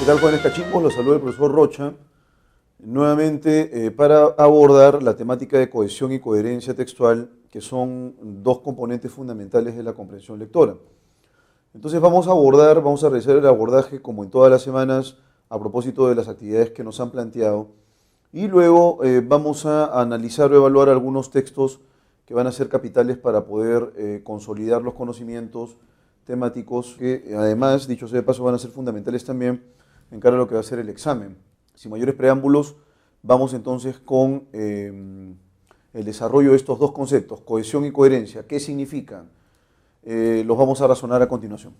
tal, jóvenes cachimbos? Los saluda el profesor Rocha, nuevamente para abordar la temática de cohesión y coherencia textual, que son dos componentes fundamentales de la comprensión lectora. Entonces vamos a realizar el abordaje, como en todas las semanas, a propósito de las actividades que nos han planteado, y luego vamos a analizar o evaluar algunos textos que van a ser capitales para poder consolidar los conocimientos temáticos que, además, dicho sea de paso, van a ser fundamentales también en cara a lo que va a ser el examen. Sin mayores preámbulos, vamos entonces con el desarrollo de estos dos conceptos, cohesión y coherencia. ¿Qué significan? Los vamos a razonar a continuación.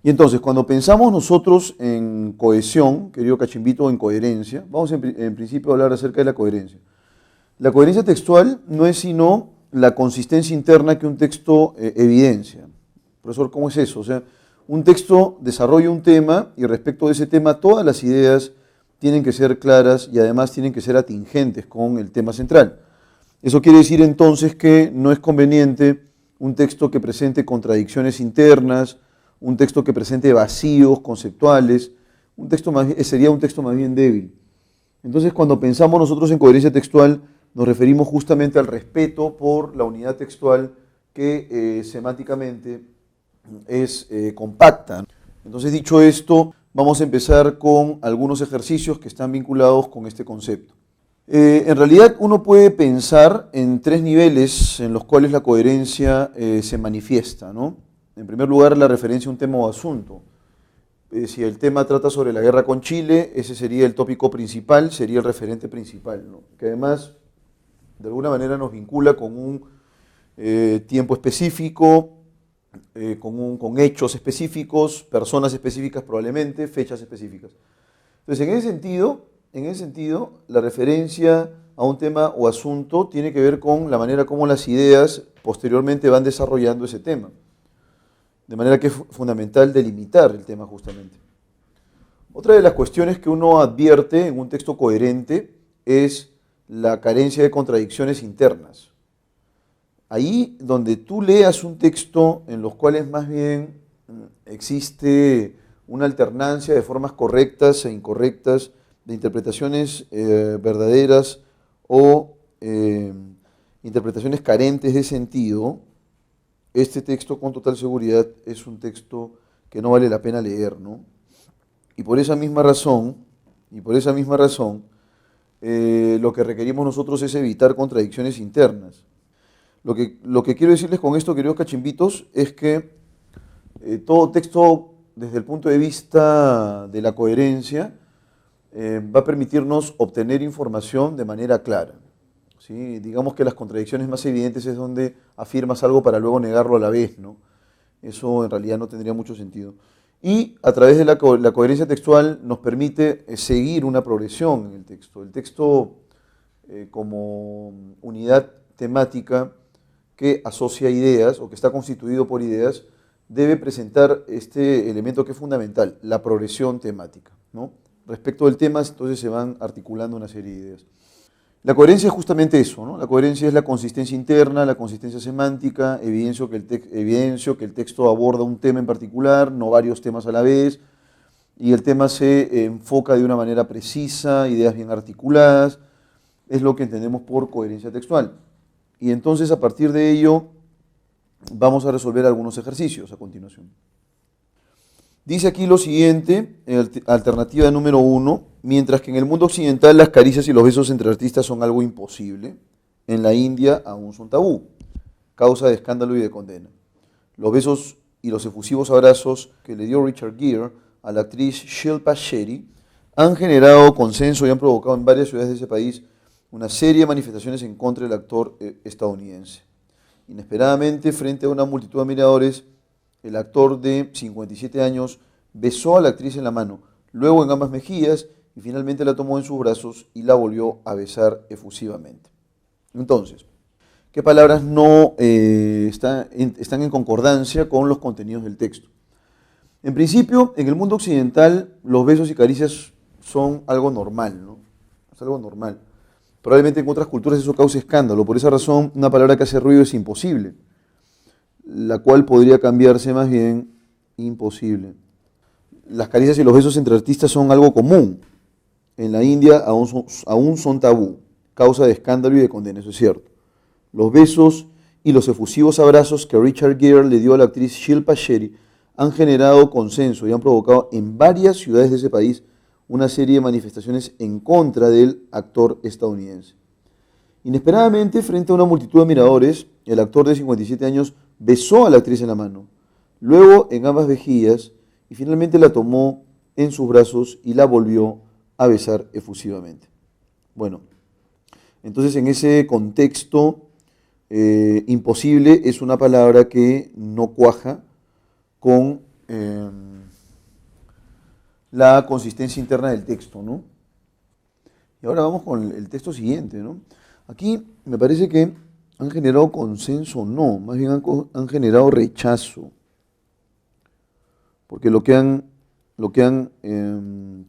Y entonces, cuando pensamos nosotros en cohesión, querido cachimbito, en coherencia, vamos en principio a hablar acerca de la coherencia. La coherencia textual no es sino la consistencia interna que un texto evidencia. Profesor, ¿cómo es eso? O sea, un texto desarrolla un tema y respecto de ese tema todas las ideas tienen que ser claras y además tienen que ser atingentes con el tema central. Eso quiere decir entonces que no es conveniente un texto que presente contradicciones internas, un texto que presente vacíos conceptuales, sería un texto más bien débil. Entonces, cuando pensamos nosotros en coherencia textual, nos referimos justamente al respeto por la unidad textual que semánticamente es compacta. Entonces, dicho esto, vamos a empezar con algunos ejercicios que están vinculados con este concepto. En realidad, uno puede pensar en tres niveles en los cuales la coherencia se manifiesta, ¿no? En primer lugar, la referencia a un tema o asunto. Si el tema trata sobre la guerra con Chile, ese sería el tópico principal, sería el referente principal, ¿no? Que además, de alguna manera, nos vincula con un tiempo específico, con hechos específicos, personas específicas probablemente, fechas específicas. Entonces, en ese sentido, la referencia a un tema o asunto tiene que ver con la manera como las ideas posteriormente van desarrollando ese tema. De manera que es fundamental delimitar el tema justamente. Otra de las cuestiones que uno advierte en un texto coherente es la carencia de contradicciones internas. Ahí donde tú leas un texto en los cuales más bien existe una alternancia de formas correctas e incorrectas, de interpretaciones verdaderas o interpretaciones carentes de sentido, este texto con total seguridad es un texto que no vale la pena leer, ¿no? Y por esa misma razón, lo que requerimos nosotros es evitar contradicciones internas. Lo que quiero decirles con esto, queridos cachimbitos, es que todo texto, desde el punto de vista de la coherencia, va a permitirnos obtener información de manera clara. ¿Sí? Digamos que las contradicciones más evidentes es donde afirmas algo para luego negarlo a la vez, ¿no? Eso en realidad no tendría mucho sentido. Y a través de la coherencia textual nos permite seguir una progresión en el texto. El texto como unidad temática que asocia ideas o que está constituido por ideas, debe presentar este elemento que es fundamental, la progresión temática, ¿no? Respecto del tema, entonces se van articulando una serie de ideas. La coherencia es justamente eso, ¿no? La coherencia es la consistencia interna, la consistencia semántica, evidencio que el texto aborda un tema en particular, no varios temas a la vez, y el tema se enfoca de una manera precisa, ideas bien articuladas, es lo que entendemos por coherencia textual. Y entonces, a partir de ello, vamos a resolver algunos ejercicios a continuación. Dice aquí lo siguiente, alternativa número 1, mientras que en el mundo occidental las caricias y los besos entre artistas son algo imposible, en la India aún son tabú, causa de escándalo y de condena. Los besos y los efusivos abrazos que le dio Richard Gere a la actriz Shilpa Shetty han generado consenso y han provocado en varias ciudades de ese país una serie de manifestaciones en contra del actor estadounidense. Inesperadamente, frente a una multitud de admiradores, el actor de 57 años besó a la actriz en la mano, luego en ambas mejillas y finalmente la tomó en sus brazos y la volvió a besar efusivamente. Entonces, ¿qué palabras no están en concordancia con los contenidos del texto? En principio, en el mundo occidental, los besos y caricias son algo normal, ¿no? Es algo normal. Probablemente en otras culturas eso cause escándalo. Por esa razón, una palabra que hace ruido es imposible, la cual podría cambiarse más bien imposible. las caricias y los besos entre artistas son algo común. En la India aún son tabú, causa de escándalo y de condena, eso es cierto. Los besos y los efusivos abrazos que Richard Gere le dio a la actriz Shilpa Shetty han generado consenso y han provocado en varias ciudades de ese país una serie de manifestaciones en contra del actor estadounidense. Inesperadamente, frente a una multitud de admiradores, el actor de 57 años besó a la actriz en la mano, luego en ambas mejillas y finalmente la tomó en sus brazos y la volvió a besar efusivamente. Bueno, entonces en ese contexto, imposible es una palabra que no cuaja con la consistencia interna del texto, ¿no? Y ahora vamos con el texto siguiente, ¿no? Aquí me parece que han generado consenso, no, más bien han generado rechazo, porque lo que han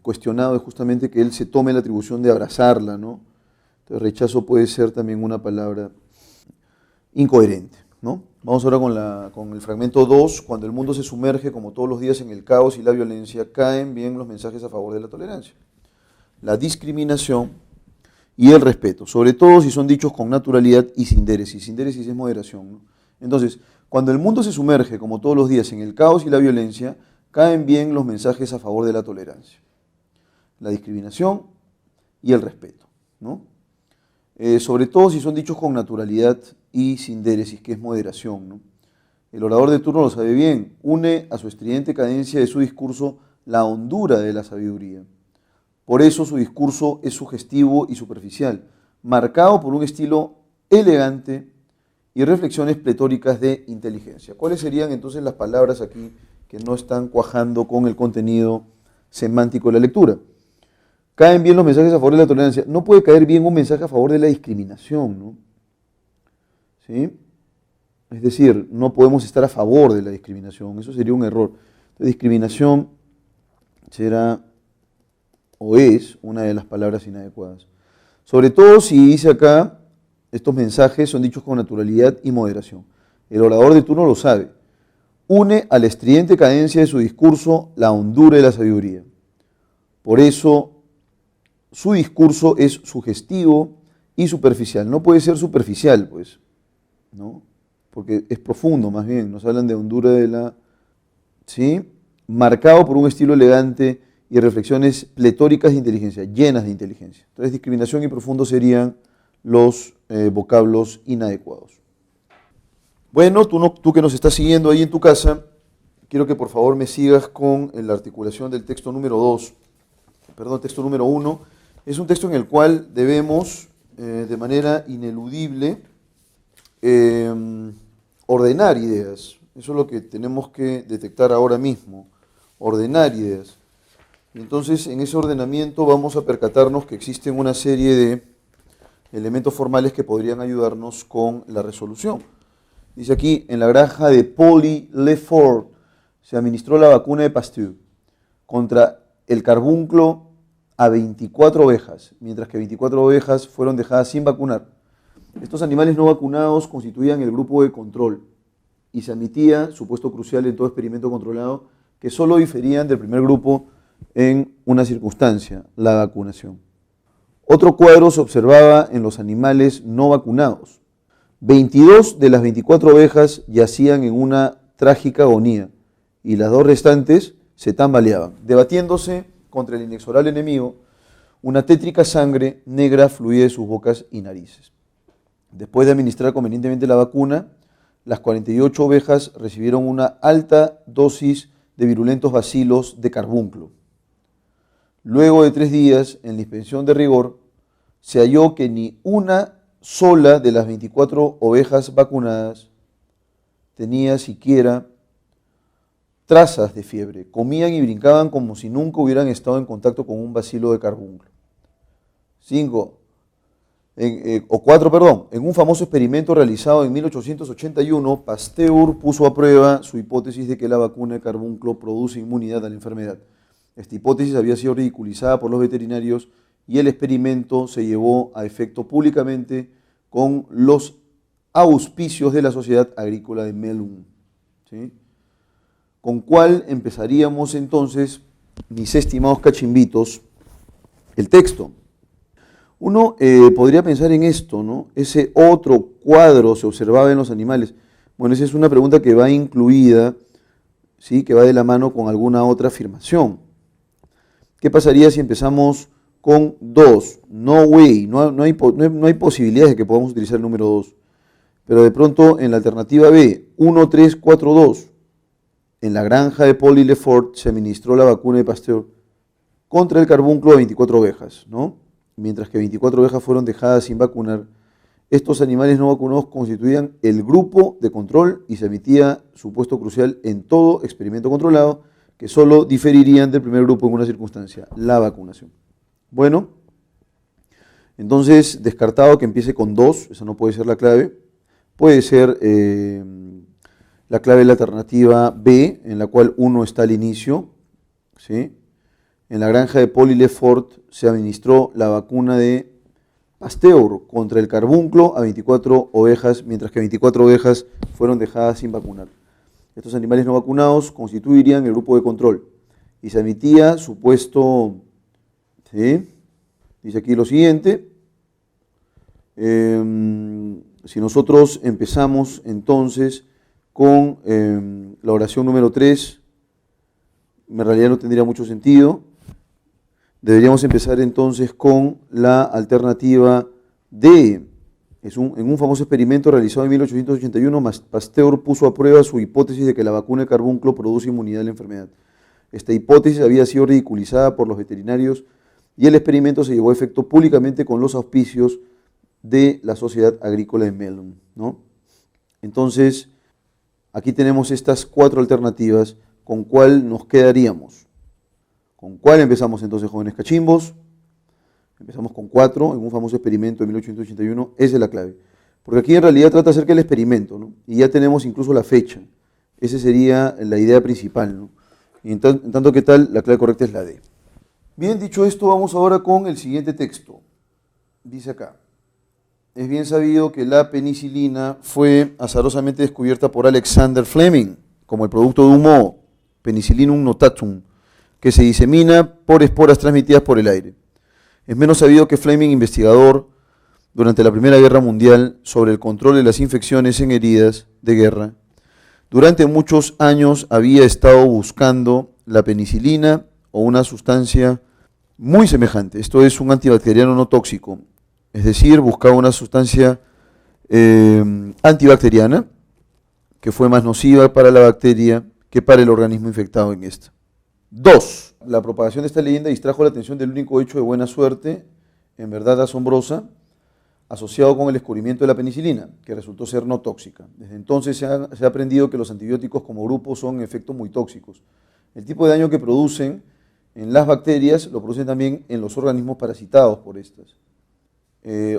cuestionado es justamente que él se tome la atribución de abrazarla, ¿no? Entonces rechazo puede ser también una palabra incoherente, ¿no? Vamos ahora con el fragmento 2. Cuando el mundo se sumerge, como todos los días, en el caos y la violencia, caen bien los mensajes a favor de la tolerancia, la discriminación y el respeto, sobre todo si son dichos con naturalidad y sin déresis. Sin déresis es moderación, ¿no? Entonces, cuando el mundo se sumerge, como todos los días, en el caos y la violencia, caen bien los mensajes a favor de la tolerancia, la discriminación y el respeto, ¿no? Sobre todo si son dichos con naturalidad y sin déresis, que es moderación, ¿no? El orador de turno lo sabe bien, une a su estridente cadencia de su discurso la hondura de la sabiduría. Por eso su discurso es sugestivo y superficial, marcado por un estilo elegante y reflexiones pletóricas de inteligencia. ¿Cuáles serían entonces las palabras aquí que no están cuajando con el contenido semántico de la lectura? Caen bien los mensajes a favor de la tolerancia. No puede caer bien un mensaje a favor de la discriminación, ¿no? ¿Sí? Es decir, no podemos estar a favor de la discriminación, eso sería un error. La discriminación será o es una de las palabras inadecuadas. Sobre todo si dice acá, estos mensajes son dichos con naturalidad y moderación. El orador de turno lo sabe. Une a la estridente cadencia de su discurso la hondura de la sabiduría. Por eso su discurso es sugestivo y superficial. No puede ser superficial, pues, ¿no? Porque es profundo, más bien. Nos hablan de hondura de la... ¿Sí? Marcado por un estilo elegante y reflexiones pletóricas de inteligencia, llenas de inteligencia. Entonces, discriminación y profundo serían los vocablos inadecuados. Bueno, tú que nos estás siguiendo ahí en tu casa, quiero que por favor me sigas con la articulación del texto número 2, perdón, texto número 1. Es un texto en el cual debemos, de manera ineludible, ordenar ideas. Eso es lo que tenemos que detectar ahora mismo, ordenar ideas. Y entonces, en ese ordenamiento vamos a percatarnos que existen una serie de elementos formales que podrían ayudarnos con la resolución. Dice aquí, en la granja de Polly Lefort se administró la vacuna de Pasteur contra el carbunclo a 24 ovejas, mientras que 24 ovejas fueron dejadas sin vacunar. Estos animales no vacunados constituían el grupo de control y se admitía, supuesto crucial en todo experimento controlado, que solo diferían del primer grupo en una circunstancia, la vacunación. Otro cuadro se observaba en los animales no vacunados. 22 de las 24 ovejas yacían en una trágica agonía y las dos restantes se tambaleaban, debatiéndose contra el inexorable enemigo. Una tétrica sangre negra fluía de sus bocas y narices. Después de administrar convenientemente la vacuna, las 48 ovejas recibieron una alta dosis de virulentos bacilos de carbunclo. Luego de 3 días, en la inspección de rigor, se halló que ni una sola de las 24 ovejas vacunadas tenía siquiera trazas de fiebre. Comían y brincaban como si nunca hubieran estado en contacto con un bacilo de carbunclo. 4, en un famoso experimento realizado en 1881, Pasteur puso a prueba su hipótesis de que la vacuna de carbunclo produce inmunidad a la enfermedad. Esta hipótesis había sido ridiculizada por los veterinarios y el experimento se llevó a efecto públicamente con los auspicios de la Sociedad Agrícola de Melun, ¿sí? Con cuál empezaríamos entonces mis estimados cachimbitos, el texto. Uno podría pensar en esto, ¿no? Ese otro cuadro se observaba en los animales. Bueno, esa es una pregunta que va incluida, ¿sí? Que va de la mano con alguna otra afirmación. ¿Qué pasaría si empezamos con 2? No way, no hay posibilidades de que podamos utilizar el número 2. Pero de pronto en la alternativa B, 1, 3, 4, 2, en la granja de Paul y Lefort se administró la vacuna de Pasteur contra el carbunclo de 24 ovejas, ¿no? Mientras que 24 ovejas fueron dejadas sin vacunar. Estos animales no vacunados constituían el grupo de control y se emitía su puesto crucial en todo experimento controlado, que solo diferirían del primer grupo en una circunstancia, la vacunación. Bueno, entonces descartado que empiece con 2, esa no puede ser la clave, puede ser la clave de la alternativa B, en la cual 1 está al inicio, ¿sí? En la granja de Paul y Lefort se administró la vacuna de Pasteur contra el carbunclo a 24 ovejas, mientras que 24 ovejas fueron dejadas sin vacunar. Estos animales no vacunados constituirían el grupo de control y se admitía supuesto, ¿sí? Dice aquí lo siguiente, si nosotros empezamos entonces con la oración número 3, en realidad no tendría mucho sentido. Deberíamos empezar entonces con la alternativa D. En un famoso experimento realizado en 1881, Pasteur puso a prueba su hipótesis de que la vacuna de carbunclo produce inmunidad a la enfermedad. Esta hipótesis había sido ridiculizada por los veterinarios y el experimento se llevó a efecto públicamente con los auspicios de la Sociedad Agrícola de Melun, ¿no? Entonces, aquí tenemos estas 4 alternativas. ¿Con cuál nos quedaríamos? ¿Con cuál empezamos entonces, jóvenes cachimbos? Empezamos con 4 en un famoso experimento de 1881. Esa es la clave. Porque aquí en realidad trata acerca del experimento, ¿no? Y ya tenemos incluso la fecha. Esa sería la idea principal, ¿no? Y en tanto que tal, la clave correcta es la D. Bien, dicho esto, vamos ahora con el siguiente texto. Dice acá: es bien sabido que la penicilina fue azarosamente descubierta por Alexander Fleming como el producto de un moho, Penicillinum notatum, que se disemina por esporas transmitidas por el aire. Es menos sabido que Fleming, investigador durante la Primera Guerra Mundial sobre el control de las infecciones en heridas de guerra, durante muchos años había estado buscando la penicilina o una sustancia muy semejante. Esto es un antibacteriano no tóxico, es decir, buscaba una sustancia antibacteriana que fue más nociva para la bacteria que para el organismo infectado en esta. 2. La propagación de esta leyenda distrajo la atención del único hecho de buena suerte, en verdad asombrosa, asociado con el descubrimiento de la penicilina, que resultó ser no tóxica. Desde entonces se ha aprendido que los antibióticos como grupo son en efecto muy tóxicos. El tipo de daño que producen en las bacterias lo producen también en los organismos parasitados por estas.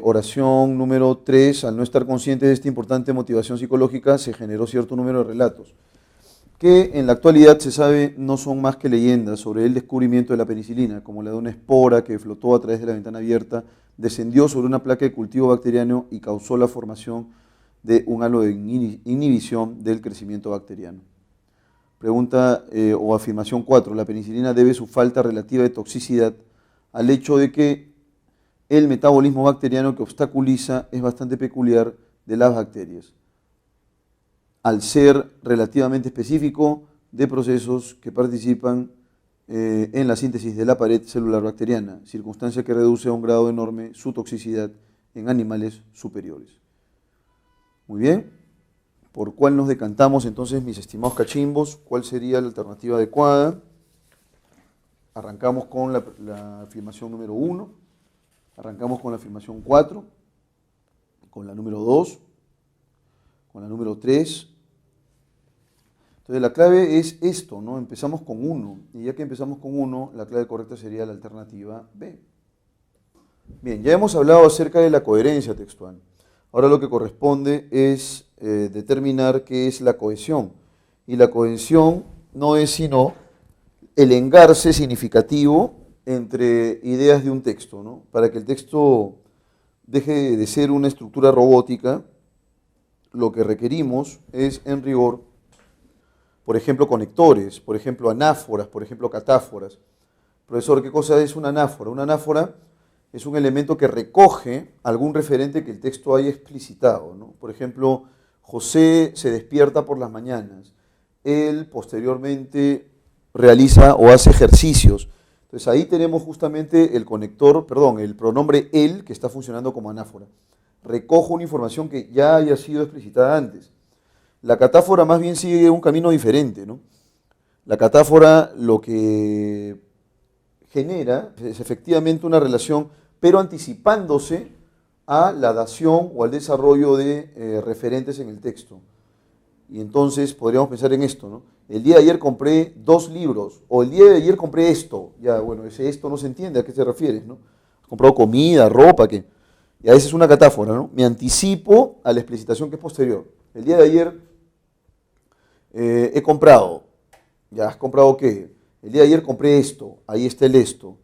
Oración número 3, al no estar conscientes de esta importante motivación psicológica, se generó cierto número de relatos, que en la actualidad se sabe no son más que leyendas sobre el descubrimiento de la penicilina, como la de una espora que flotó a través de la ventana abierta, descendió sobre una placa de cultivo bacteriano y causó la formación de un halo de inhibición del crecimiento bacteriano. Pregunta o afirmación 4, la penicilina debe su falta relativa de toxicidad al hecho de que el metabolismo bacteriano que obstaculiza es bastante peculiar de las bacterias, al ser relativamente específico de procesos que participan en la síntesis de la pared celular bacteriana, circunstancia que reduce a un grado enorme su toxicidad en animales superiores. Muy bien, ¿por cuál nos decantamos entonces, mis estimados cachimbos? ¿Cuál sería la alternativa adecuada? Arrancamos con la afirmación número 1. Arrancamos con la afirmación 4, con la número 2, con la número 3. Entonces la clave es esto, ¿no? Empezamos con 1, y ya que empezamos con 1, la clave correcta sería la alternativa B. Bien, ya hemos hablado acerca de la coherencia textual. Ahora lo que corresponde es determinar qué es la cohesión. Y la cohesión no es sino el engarce significativo entre ideas de un texto, ¿no? Para que el texto deje de ser una estructura robótica, lo que requerimos es, en rigor, por ejemplo, conectores, por ejemplo, anáforas, por ejemplo, catáforas. Profesor, ¿qué cosa es una anáfora? Una anáfora es un elemento que recoge algún referente que el texto haya explicitado, ¿no? Por ejemplo, José se despierta por las mañanas. Él posteriormente realiza o hace ejercicios. Entonces ahí tenemos justamente el conector, perdón, el pronombre él que está funcionando como anáfora. Recojo una información que ya haya sido explicitada antes. La catáfora más bien sigue un camino diferente, ¿no? La catáfora lo que genera es efectivamente una relación, pero anticipándose a la dación o al desarrollo de referentes en el texto. Y entonces podríamos pensar en esto, ¿no? El día de ayer compré 2 libros, o el día de ayer compré esto. Ya, bueno, ese esto no se entiende a qué se refiere, ¿no? Has comprado comida, ropa, ¿qué? Y a veces es una catáfora, ¿no? Me anticipo a la explicitación que es posterior. El día de ayer he comprado. ¿Ya has comprado qué? El día de ayer compré esto, ahí está el esto.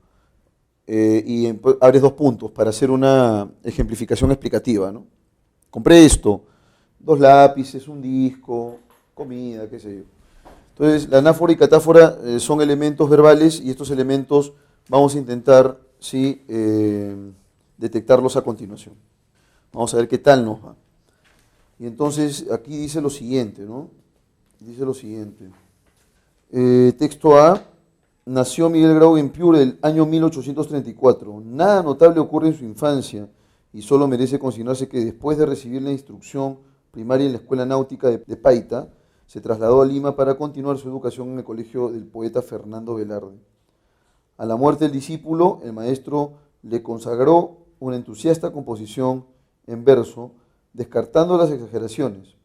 Abres 2 puntos para hacer una ejemplificación explicativa, ¿no? Compré esto, 2 lápices, un disco, comida, qué sé yo. Entonces, la anáfora y catáfora son elementos verbales y estos elementos vamos a intentar, ¿sí?, detectarlos a continuación. Vamos a ver qué tal nos va. Y entonces, aquí dice lo siguiente, ¿no? Dice lo siguiente. Texto A. Nació Miguel Grau en Piura el año 1834. Nada notable ocurre en su infancia y solo merece consignarse que después de recibir la instrucción primaria en la Escuela Náutica de Paita, se trasladó a Lima para continuar su educación en el colegio del poeta Fernando Velarde. A la muerte del discípulo, el maestro le consagró una entusiasta composición en verso, descartando las exageraciones,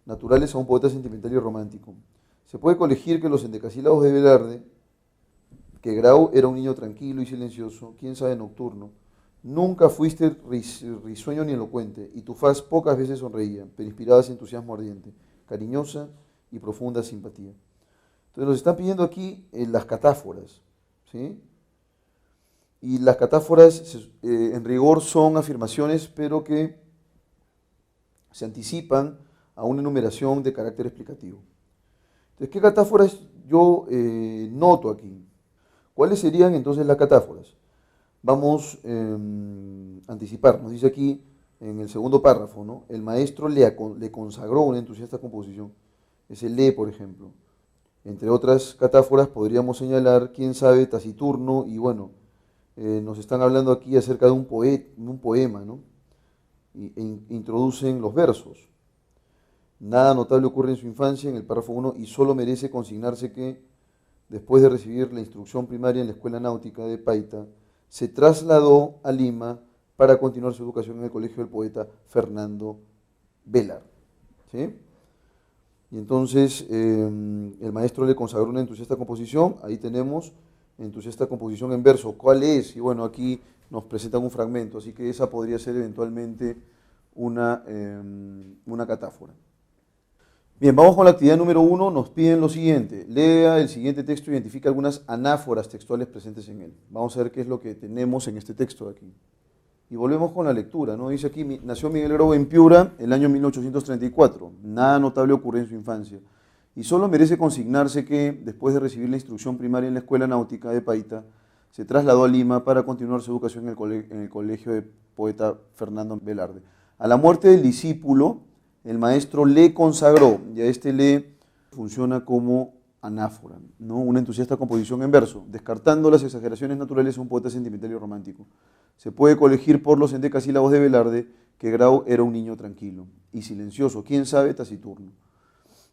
naturales a un poeta sentimental y romántico. Se puede colegir que los endecasílabos de Velarde, que Grau era un niño tranquilo y silencioso, quién sabe nocturno, nunca fuiste risueño ni elocuente, y tu faz pocas veces sonreía, pero inspirabas entusiasmo ardiente, cariñosa y profunda simpatía. Entonces nos están pidiendo aquí las catáforas, ¿sí? Y las catáforas en rigor son afirmaciones, pero que se anticipan a una enumeración de carácter explicativo. Entonces, ¿qué catáforas yo noto aquí? ¿Cuáles serían entonces las catáforas? Vamos a anticipar, nos dice aquí en el segundo párrafo, ¿no? El maestro le consagró una entusiasta composición. Es el le, por ejemplo. Entre otras catáforas podríamos señalar, quién sabe, taciturno, y bueno, nos están hablando aquí acerca de un poema, ¿no? Introducen los versos. Nada notable ocurre en su infancia, en el párrafo 1, y solo merece consignarse que, después de recibir la instrucción primaria en la Escuela Náutica de Paita, se trasladó a Lima para continuar su educación en el colegio del poeta Fernando Velarde. ¿Sí? Y entonces el maestro le consagró una entusiasta composición, ahí tenemos entusiasta composición en verso. ¿Cuál es? Y bueno, aquí nos presentan un fragmento, así que esa podría ser eventualmente una catáfora. Bien, vamos con la actividad número 1, nos piden lo siguiente, lea el siguiente texto e identifica algunas anáforas textuales presentes en él. Vamos a ver qué es lo que tenemos en este texto de aquí. Y volvemos con la lectura, ¿no? Dice aquí, nació Miguel Grau en Piura el año 1834, nada notable ocurrió en su infancia, y solo merece consignarse que, después de recibir la instrucción primaria en la Escuela Náutica de Paita, se trasladó a Lima para continuar su educación en el colegio de poeta Fernando Velarde. A la muerte del discípulo, el maestro le consagró, y a este le funciona como anáfora, ¿no? Una entusiasta composición en verso, descartando las exageraciones naturales a un poeta sentimental y romántico. Se puede colegir por los endecasílabos de Velarde que Grau era un niño tranquilo y silencioso, quién sabe, taciturno.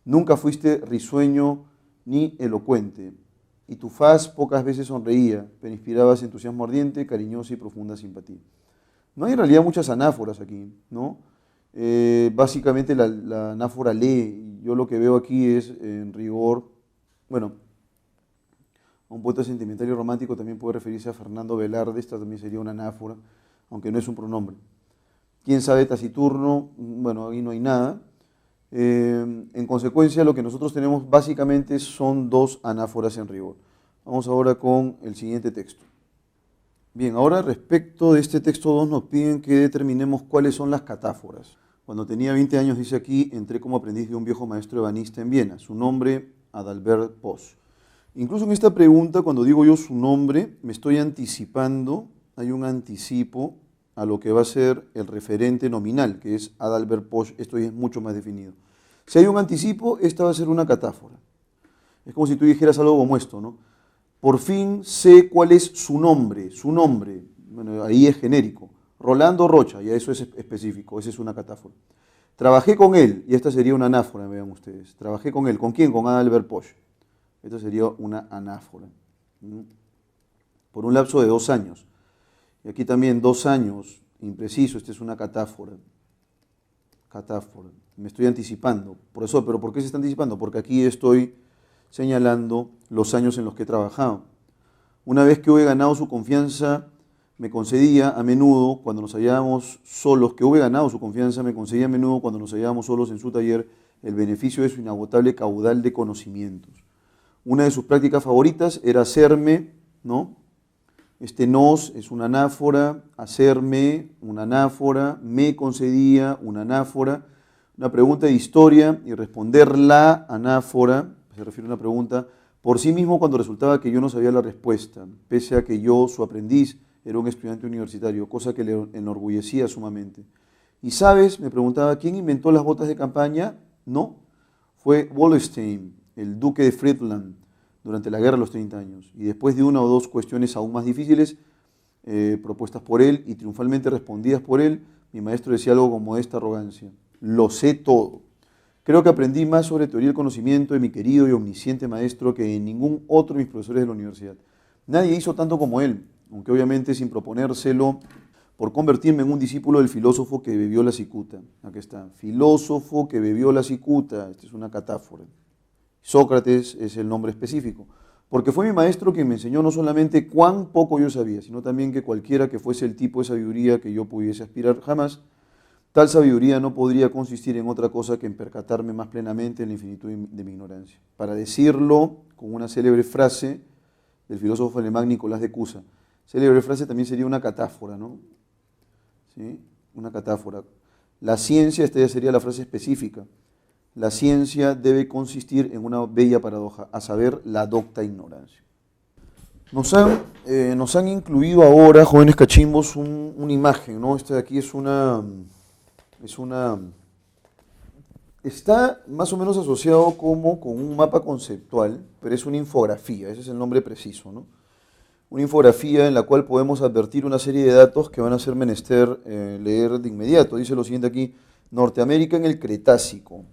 Nunca fuiste risueño ni elocuente, y tu faz pocas veces sonreía, pero inspirabas entusiasmo ardiente, cariñosa y profunda simpatía. No hay en realidad muchas anáforas aquí, ¿no? Básicamente la anáfora lee, yo lo que veo aquí es en rigor, bueno, a un poeta sentimental y romántico también puede referirse a Fernando Velarde, esta también sería una anáfora, aunque no es un pronombre. ¿Quién sabe taciturno? Bueno, ahí no hay nada. En consecuencia, lo que nosotros tenemos básicamente son 2 anáforas en rigor. Vamos ahora con el siguiente texto. Bien, ahora respecto de este texto 2 nos piden que determinemos cuáles son las catáforas. Cuando tenía 20 años, dice aquí, entré como aprendiz de un viejo maestro ebanista en Viena. Su nombre Adalbert Posch. Incluso en esta pregunta, cuando digo yo su nombre, me estoy anticipando, hay un anticipo a lo que va a ser el referente nominal, que es Adalbert Posch. Esto ya es mucho más definido. Si hay un anticipo, esta va a ser una catáfora. Es como si tú dijeras algo como esto, ¿no? Por fin sé cuál es su nombre, bueno, ahí es genérico. Rolando Rocha, ya eso es específico, esa es una catáfora. Trabajé con él, y esta sería una anáfora, vean ustedes. Trabajé con él, ¿con quién? Con Adalbert Posch. Esta sería una anáfora. Por un lapso de 2 años. Y aquí también 2 años, impreciso, esta es una catáfora. Catáfora. Me estoy anticipando. Profesor, ¿pero por qué se está anticipando? Porque aquí estoy señalando los años en los que he trabajado. Una vez que hube ganado su confianza, me concedía a menudo, cuando nos hallábamos solos, que hube ganado su confianza, me concedía a menudo, cuando nos hallábamos solos en su taller, el beneficio de su inagotable caudal de conocimientos. Una de sus prácticas favoritas era hacerme, ¿no? Este nos es una anáfora, hacerme, una anáfora, me concedía, una anáfora, una pregunta de historia y responder la anáfora, se refiere a una pregunta, por sí mismo cuando resultaba que yo no sabía la respuesta, pese a que yo, su aprendiz, era un estudiante universitario, cosa que le enorgullecía sumamente. ¿Y sabes? Me preguntaba, ¿quién inventó las botas de campaña? No, fue Wallenstein, el duque de Friedland, durante la guerra de los 30 años. Y después de una o dos cuestiones aún más difíciles, propuestas por él y triunfalmente respondidas por él, mi maestro decía algo con modesta arrogancia: lo sé todo. Creo que aprendí más sobre teoría del conocimiento de mi querido y omnisciente maestro que en ningún otro de mis profesores de la universidad. Nadie hizo tanto como él, aunque obviamente sin proponérselo, por convertirme en un discípulo del filósofo que bebió la cicuta. Aquí está, filósofo que bebió la cicuta, esta es una catáfora. Sócrates es el nombre específico, porque fue mi maestro quien me enseñó no solamente cuán poco yo sabía, sino también que cualquiera que fuese el tipo de sabiduría que yo pudiese aspirar jamás, tal sabiduría no podría consistir en otra cosa que en percatarme más plenamente en la infinitud de mi ignorancia. Para decirlo con una célebre frase del filósofo alemán Nicolás de Cusa, célebre frase también sería una catáfora, ¿no? ¿Sí? Una catáfora. La ciencia, esta ya sería la frase específica, la ciencia debe consistir en una bella paradoja, a saber, la docta ignorancia. Nos han incluido ahora, jóvenes cachimbos, una imagen, ¿no? Esta de aquí está más o menos asociado como con un mapa conceptual, pero es una infografía, ese es el nombre preciso, ¿no? Una infografía en la cual podemos advertir una serie de datos que van a ser menester leer de inmediato. Dice lo siguiente aquí: Norteamérica en el Cretácico.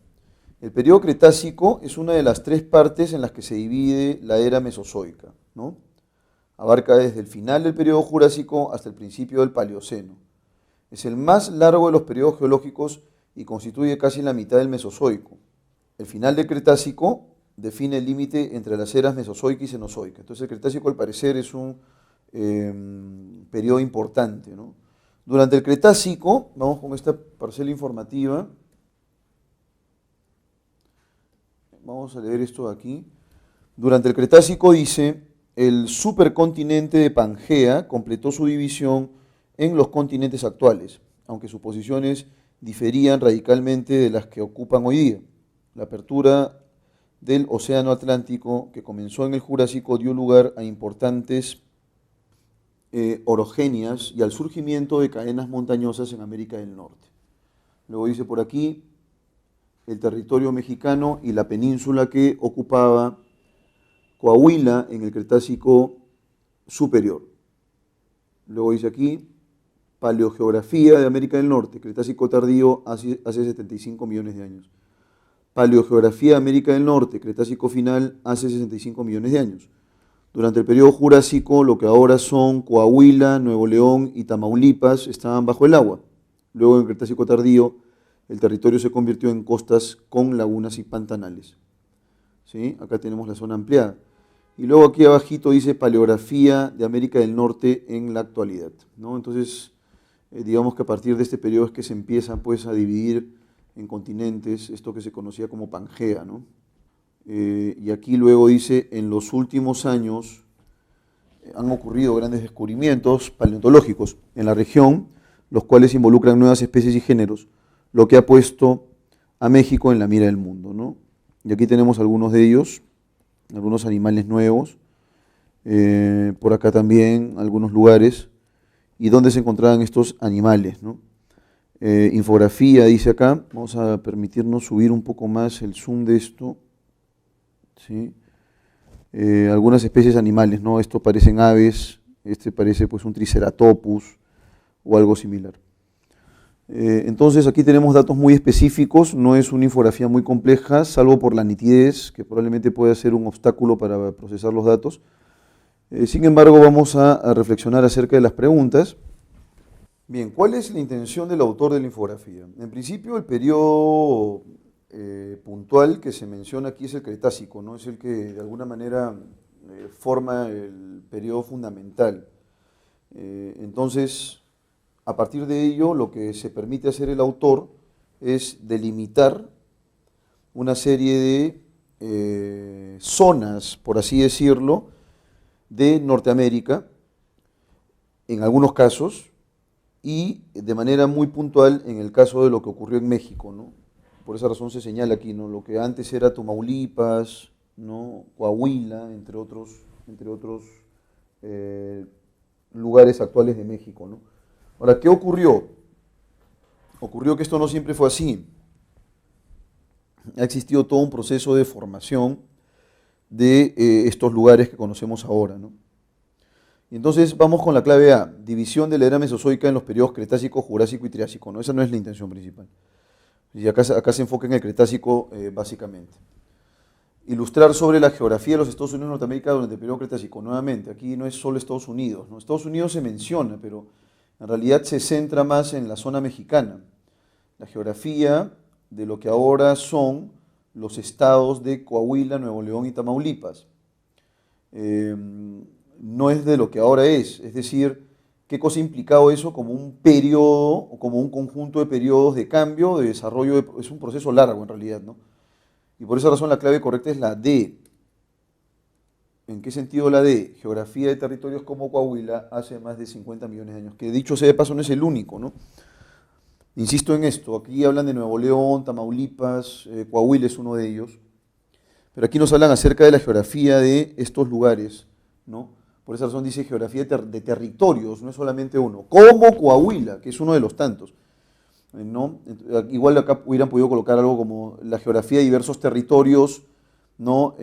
El periodo Cretácico es una de las 3 partes en las que se divide la era mesozoica, ¿no? Abarca desde el final del periodo Jurásico hasta el principio del Paleoceno. Es el más largo de los periodos geológicos y constituye casi la mitad del Mesozoico. El final del Cretácico define el límite entre las eras Mesozoica y Cenozoica. Entonces el Cretácico, al parecer, es un periodo importante, ¿no? Durante el Cretácico, vamos con esta parcela informativa, vamos a leer esto de aquí. Durante el Cretácico, dice, el supercontinente de Pangea completó su división en los continentes actuales, aunque sus posiciones diferían radicalmente de las que ocupan hoy día. La apertura del Océano Atlántico, que comenzó en el Jurásico, dio lugar a importantes orogenias y al surgimiento de cadenas montañosas en América del Norte. Luego dice por aquí, el territorio mexicano y la península que ocupaba Coahuila en el Cretácico superior. Luego dice aquí, paleogeografía de América del Norte, Cretácico tardío hace 75 millones de años. Paleogeografía de América del Norte, Cretácico final hace 65 millones de años. Durante el periodo Jurásico, lo que ahora son Coahuila, Nuevo León y Tamaulipas estaban bajo el agua. Luego en el Cretácico tardío, el territorio se convirtió en costas con lagunas y pantanales. ¿Sí? Acá tenemos la zona ampliada. Y luego aquí abajito dice paleografía de América del Norte en la actualidad, ¿no? Entonces, digamos que a partir de este periodo es que se empieza pues a dividir en continentes esto que se conocía como Pangea, ¿no? Y aquí luego dice, en los últimos años han ocurrido grandes descubrimientos paleontológicos en la región, los cuales involucran nuevas especies y géneros, lo que ha puesto a México en la mira del mundo, ¿no? Y aquí tenemos algunos de ellos, algunos animales nuevos, por acá también algunos lugares, y dónde se encontraban estos animales, ¿no? Infografía dice acá, vamos a permitirnos subir un poco más el zoom de esto, ¿sí? Algunas especies animales, ¿no? Estos parecen aves, este parece pues un triceratopus o algo similar. Entonces aquí tenemos datos muy específicos, no es una infografía muy compleja, salvo por la nitidez, que probablemente pueda ser un obstáculo para procesar los datos. Sin embargo, vamos a reflexionar acerca de las preguntas. Bien, ¿cuál es la intención del autor de la infografía? En principio, el periodo puntual que se menciona aquí es el Cretácico, ¿no? Es el que de alguna manera forma el periodo fundamental. Entonces, a partir de ello, lo que se permite hacer el autor es delimitar una serie de zonas, por así decirlo, de Norteamérica, en algunos casos, y de manera muy puntual en el caso de lo que ocurrió en México, ¿no? Por esa razón se señala aquí, ¿no? Lo que antes era Tamaulipas, ¿no? Coahuila, entre otros lugares actuales de México, ¿no? Ahora, ¿qué ocurrió? Ocurrió que esto no siempre fue así. Ha existido todo un proceso de formación de estos lugares que conocemos ahora, ¿no? Y entonces vamos con la clave A, división de la era mesozoica en los periodos Cretácico, Jurásico y Triásico, ¿no? Esa no es la intención principal. Y acá se enfoca en el Cretácico básicamente. Ilustrar sobre la geografía de los Estados Unidos de Norteamérica durante el periodo Cretácico. Nuevamente, aquí no es solo Estados Unidos, ¿no? Estados Unidos se menciona, pero en realidad se centra más en la zona mexicana. La geografía de lo que ahora son los estados de Coahuila, Nuevo León y Tamaulipas. No es de lo que ahora es decir, qué cosa ha implicado eso como un periodo o como un conjunto de periodos de cambio, de desarrollo, es un proceso largo en realidad, ¿no? Y por esa razón la clave correcta es la D. ¿En qué sentido la D? Geografía de territorios como Coahuila hace más de 50 millones de años, que dicho sea de paso no es el único, ¿no? Insisto en esto, aquí hablan de Nuevo León, Tamaulipas, Coahuila es uno de ellos, pero aquí nos hablan acerca de la geografía de estos lugares, ¿no? Por esa razón dice geografía de territorios, no es solamente uno, como Coahuila, que es uno de los tantos, ¿no? Igual acá hubieran podido colocar algo como la geografía de diversos territorios, ¿no?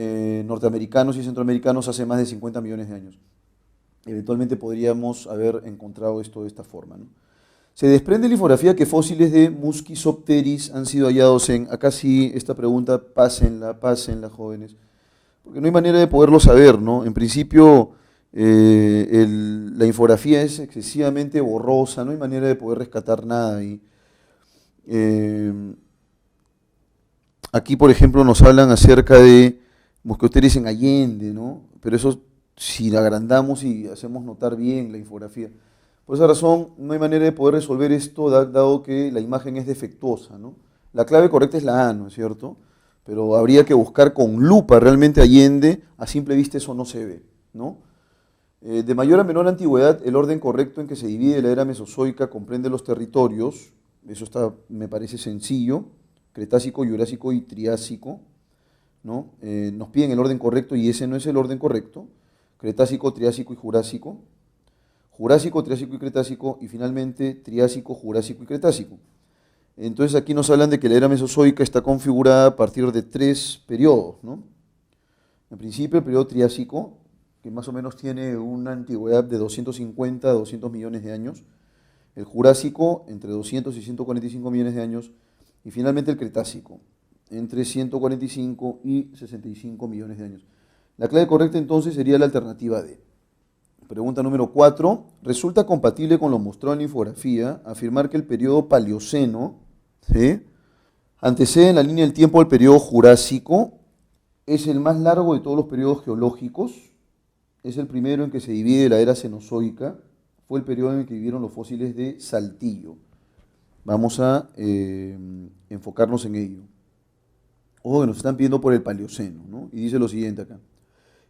Norteamericanos y centroamericanos hace más de 50 millones de años. Eventualmente podríamos haber encontrado esto de esta forma, ¿no? Se desprende de la infografía que fósiles de Musquisopteris han sido hallados en, acá sí, esta pregunta, pásenla, jóvenes, porque no hay manera de poderlo saber, ¿no? En principio, la infografía es excesivamente borrosa, no hay manera de poder rescatar nada ahí. Aquí, por ejemplo, nos hablan acerca de Musquisopteris en Allende, ¿no? Pero eso, si la agrandamos y hacemos notar bien la infografía. Por esa razón, no hay manera de poder resolver esto, dado que la imagen es defectuosa, ¿no? La clave correcta es la A, ¿no es cierto? Pero habría que buscar con lupa realmente Allende, a simple vista eso no se ve, ¿no? De mayor a menor antigüedad, el orden correcto en que se divide la era mesozoica comprende los territorios, eso está, me parece sencillo, Cretácico, Jurásico y Triásico, ¿no? Nos piden el orden correcto y ese no es el orden correcto, Cretácico, Triásico y Jurásico. Jurásico, Triásico y Cretácico, y finalmente Triásico, Jurásico y Cretácico. Entonces aquí nos hablan de que la era mesozoica está configurada a partir de 3 periodos, ¿no? En principio el periodo Triásico, que más o menos tiene una antigüedad de 250 a 200 millones de años, el Jurásico entre 200 y 145 millones de años, y finalmente el Cretácico entre 145 y 65 millones de años. La clave correcta entonces sería la alternativa D. Pregunta número 4. ¿Resulta compatible con lo mostrado en la infografía afirmar que el periodo Paleoceno, ¿sí?, antecede en la línea del tiempo al periodo Jurásico, es el más largo de todos los periodos geológicos, es el primero en que se divide la era Cenozoica, fue el periodo en el que vivieron los fósiles de Saltillo? Vamos a enfocarnos en ello. Ojo que nos están pidiendo por el Paleoceno, ¿no? Y dice lo siguiente acá.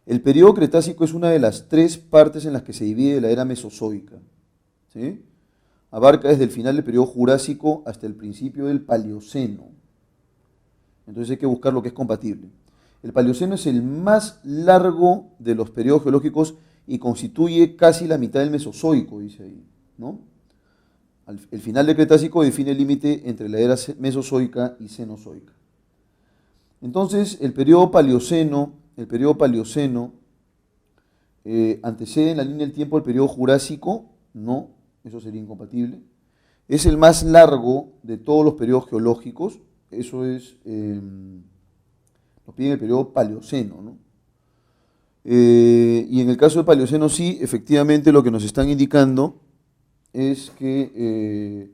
El periodo Cretácico es una de las 3 partes en las que se divide la era mesozoica, ¿sí? Abarca desde el final del periodo Jurásico hasta el principio del Paleoceno. Entonces hay que buscar lo que es compatible. El Paleoceno es el más largo de los periodos geológicos y constituye casi la mitad del Mesozoico, dice ahí, ¿no? El final del Cretácico define el límite entre la era Mesozoica y Cenozoica. Entonces, el periodo Paleoceno antecede en la línea del tiempo al periodo Jurásico, no, eso sería incompatible. Es el más largo de todos los periodos geológicos, eso es, nos piden el periodo Paleoceno, ¿no? Y en el caso del Paleoceno sí, efectivamente lo que nos están indicando es que,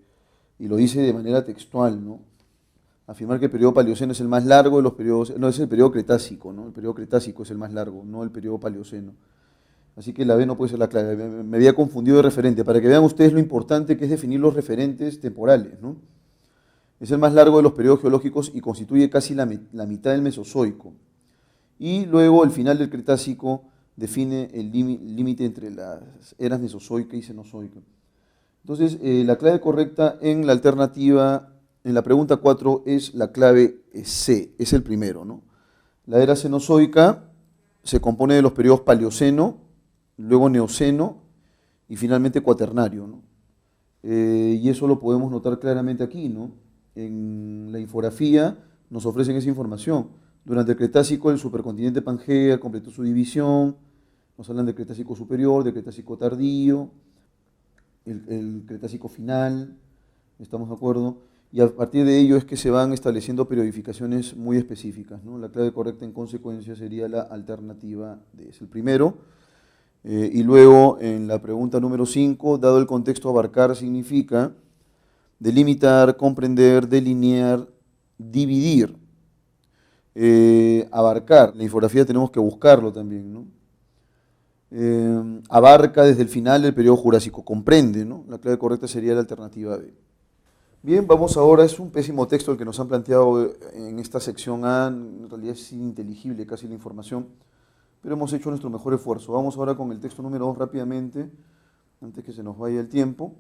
y lo dice de manera textual, ¿no? Afirmar que el periodo Paleoceno es el más largo de los periodos, no, es el periodo Cretácico, ¿no? El periodo Cretácico es el más largo, no el periodo Paleoceno. Así que la B no puede ser la clave, me había confundido de referente, para que vean ustedes lo importante que es definir los referentes temporales, ¿no? Es el más largo de los periodos geológicos y constituye casi la mitad del Mesozoico. Y luego el final del Cretácico define el límite entre las eras Mesozoica y Cenozoica. Entonces, la clave correcta en la alternativa, en la pregunta 4, es la clave C, es el primero, ¿no? La era Cenozoica se compone de los periodos Paleoceno, luego Neoceno y finalmente Cuaternario, ¿no? Y eso lo podemos notar claramente aquí, ¿no? En la infografía nos ofrecen esa información. Durante el Cretácico el supercontinente Pangea completó su división, nos hablan del Cretácico superior, del Cretácico tardío, el Cretácico final, ¿estamos de acuerdo? Y a partir de ello es que se van estableciendo periodificaciones muy específicas, ¿no? La clave correcta en consecuencia sería la alternativa D, es el primero. Y luego en la pregunta número 5, dado el contexto, abarcar significa delimitar, comprender, delinear, dividir. Abarcar, la infografía tenemos que buscarlo también, ¿no? Abarca desde el final del periodo Jurásico, comprende, ¿no? La clave correcta sería la alternativa B. Bien, vamos ahora, es un pésimo texto el que nos han planteado en esta sección A, en realidad es ininteligible casi la información, pero hemos hecho nuestro mejor esfuerzo. Vamos ahora con el texto número 2 rápidamente, antes que se nos vaya el tiempo.